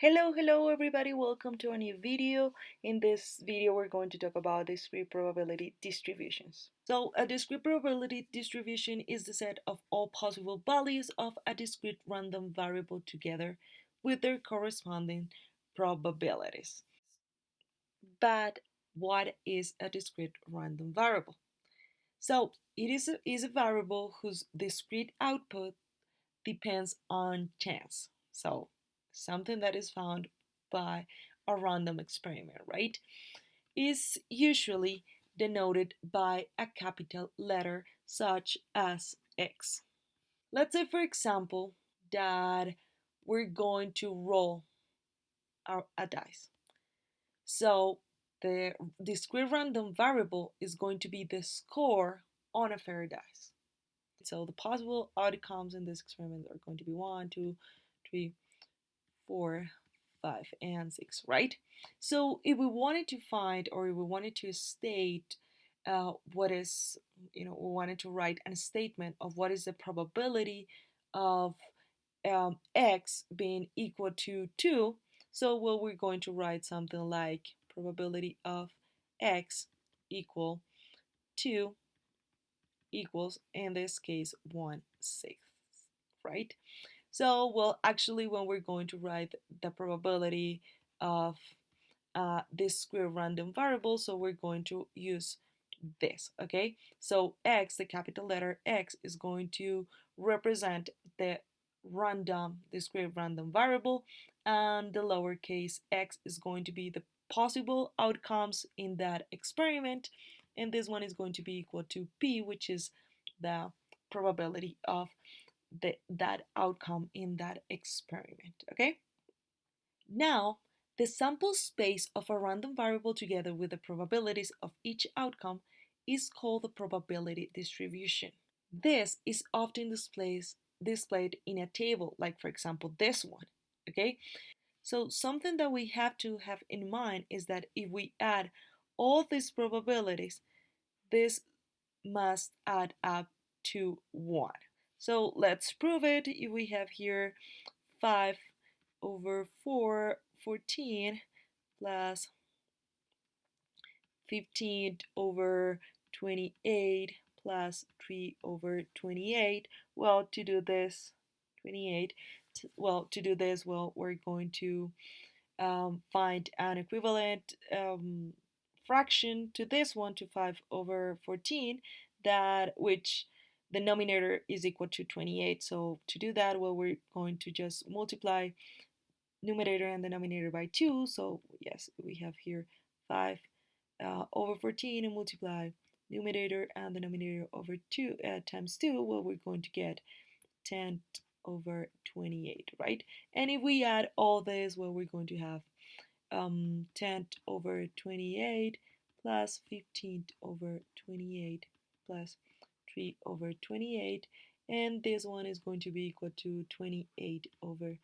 Hello everybody, welcome to a new video. In this video we're going to talk about discrete probability distributions. So a discrete probability distribution is the set of all possible values of a discrete random variable together with their corresponding probabilities. But what is a discrete random variable? So it is a variable whose discrete output depends on chance. So something that is found by a random experiment, right? Is usually denoted by a capital letter such as X. Let's say, for example, that we're going to roll a dice. So the discrete random variable is going to be the score on a fair dice. So the possible outcomes in this experiment are going to be 1, 2, 3, 4, 5, and 6, right? So if we wanted to find or if we wanted to state what is, we wanted to write a statement of what is the probability of x being equal to 2, so well, we're going to write something like probability of x equal 2 equals, in this case, 1/6, right? So, well, actually, when we're going to write the probability of this square random variable, so we're going to use this, okay? So x, the capital letter X, is going to represent the discrete random variable, and the lowercase x is going to be the possible outcomes in that experiment, and this one is going to be equal to p, which is the probability of that outcome in that experiment, okay? Now, the sample space of a random variable together with the probabilities of each outcome is called the probability distribution. This is often displayed in a table, like for example this one, okay? So something that we have to have in mind is that if we add all these probabilities, this must add up to 1. So let's prove it. If we have here 5 over 4, 14 plus 15 over 28 plus 3 over 28. Well, to do this, 28, to do this, well, we're going to find an equivalent fraction to this one, to 5 over 14, that which the denominator is equal to 28. So to do that, well, we're going to just multiply numerator and denominator by 2. So yes, we have here 5 over 14 and multiply numerator and denominator over 2 times 2. Well, we're going to get 10 over 28, right? And if we add all this, well, we're going to have 10 over 28 plus 15 over 28 plus 3 over 28, and this one is going to be equal to 28 over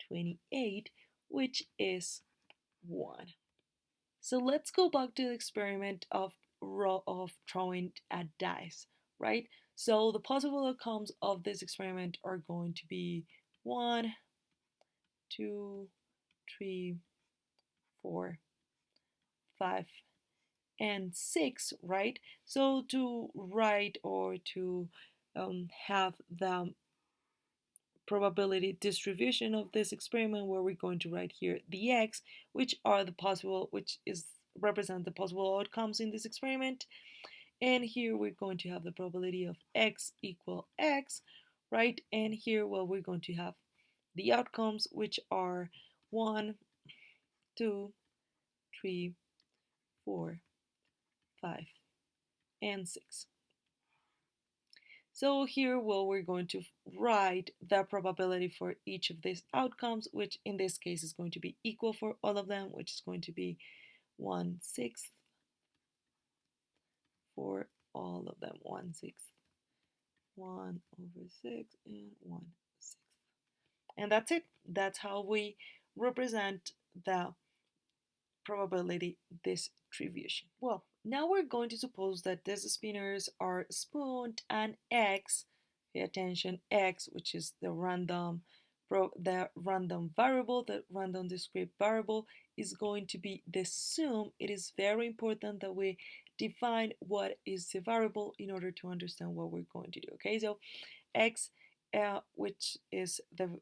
28, which is 1. So let's go back to the experiment of throwing a dice, right? So the possible outcomes of this experiment are going to be 1, 2, 3, 4, 5, and 6, right? So to write or to have the probability distribution of this experiment, where we're going to write here the x, which is represent the possible outcomes in this experiment, and here we're going to have the probability of x equal x, right? And here, well, we're going to have the outcomes, which are 1, 2, 3, 4, 5, and 6. So here, well, we're going to write the probability for each of these outcomes, which in this case is going to be equal for all of them, which is going to be 1/6 for all of them. 1/6, 1 over 6, and 1/6. And that's it. That's how we represent the probability distribution. Well, now we're going to suppose that these spinners are spooned and x, pay attention, x, which is the random the random variable, the random discrete variable, is going to be the sum. It is very important that we define what is the variable in order to understand what we're going to do. Okay, so x, which is the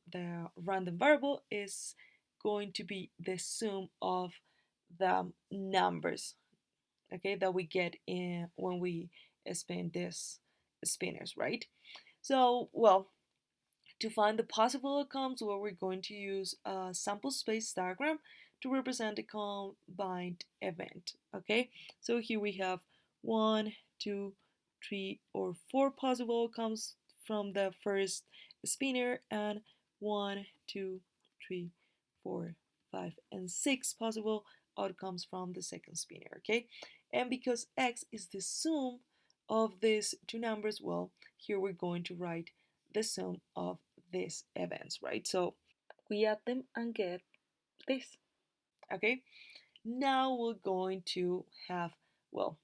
random variable, is going to be the sum of the numbers, okay, that we get in when we spin this spinners, right? So, well, to find the possible outcomes, well, we're going to use a sample space diagram to represent a combined event. Okay, so here we have 1, 2, 3, or 4 possible outcomes from the first spinner, and 1, 2, 3, 4, 5, and 6 possible outcomes from the second spinner. Okay, and because x is the sum of these two numbers, well, here we're going to write the sum of these events, right? So we add them and get this. Okay, now we're going to have, well,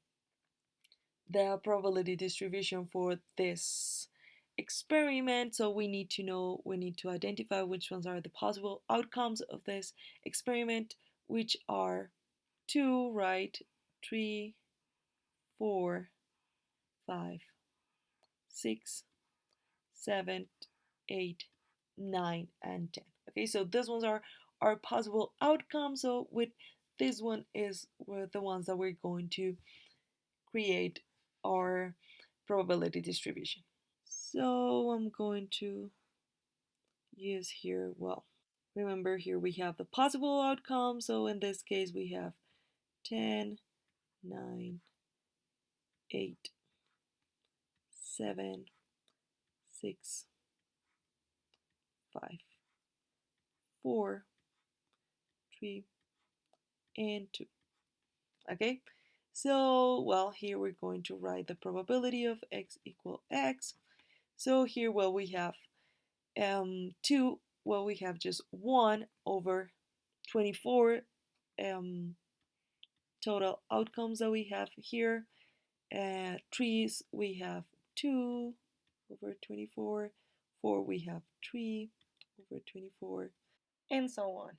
the probability distribution for this experiment. So we need to know, we need to identify which ones are the possible outcomes of this experiment, which are 2, right? 3, 4, 5, 6, 7, 8, 9, and 10. Okay, so these ones are our possible outcomes. So with this one is the ones that we're going to create our probability distribution. So I'm going to use here, well, remember here we have the possible outcome. So in this case we have 10, 9, 8, 7, 6, 5, 4, 3, and 2. Okay, so well, here we're going to write the probability of x equal x. So here, well, we have 2, well, we have just 1 over 24 total outcomes that we have here. Trees, we have 2 over 24, 4, we have 3 over 24, and so on,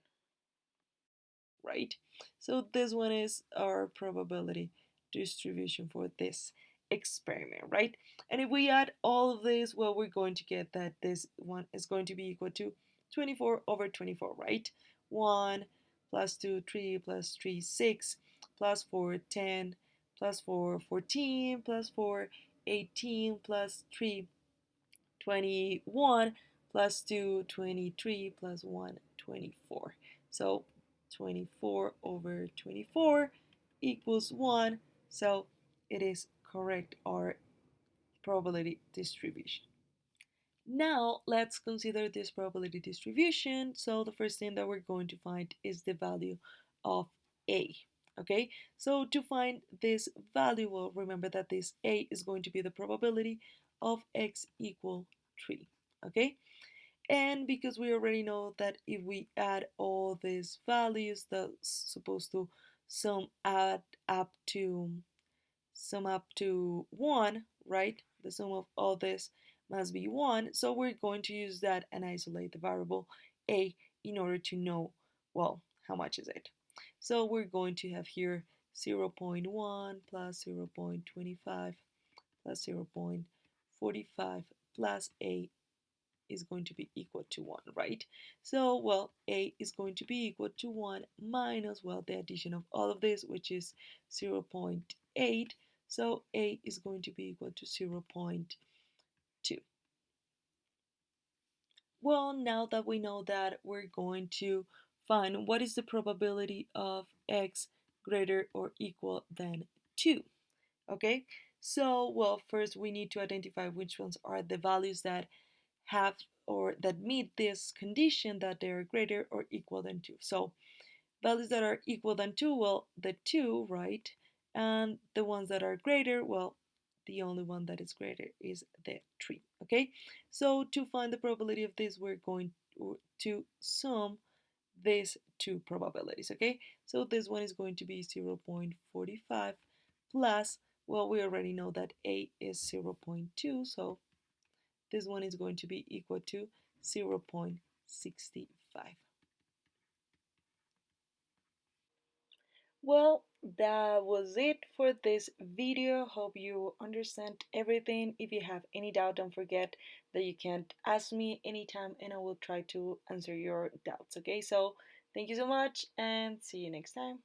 right? So this one is our probability distribution for this experiment, right? And if we add all of this, well, we're going to get that this one is going to be equal to 24 over 24, right? 1 plus 2, 3 plus 3, 6 plus 4, 10 plus 4, 14 plus 4, 18 plus 3, 21 plus 2, 23 plus 1, 24. So 24 over 24 equals 1. So it is correct, our probability distribution. Now let's consider this probability distribution. So the first thing that we're going to find is the value of A. Okay, so to find this value, well, remember that this A is going to be the probability of x equal 3. Okay, and because we already know that if we add all these values, that's supposed to sum add up to sum up to 1, right? The sum of all this must be 1. So we're going to use that and isolate the variable a in order to know, well, how much is it. So we're going to have here 0.1 plus 0.25 plus 0.45 plus a is going to be equal to 1, right? So, well, a is going to be equal to 1 minus, well, the addition of all of this, which is 0.8. So a is going to be equal to 0.2. Well, now that we know that, we're going to find what is the probability of x greater or equal than 2. Okay, so, well, first we need to identify which ones are the values that have or that meet this condition that they are greater or equal than 2. So values that are equal than 2, well, the 2, right? And the ones that are greater, well, the only one that is greater is the 3. Okay, so to find the probability of this, we're going to sum these two probabilities. Okay, so this one is going to be 0.45 plus, well, we already know that a is 0.2, so this one is going to be equal to 0.6. 65. Well, that was it for this video. Hope you understand everything. If you have any doubt, don't forget that you can ask me anytime and I will try to answer your doubts. Okay, so thank you so much and see you next time.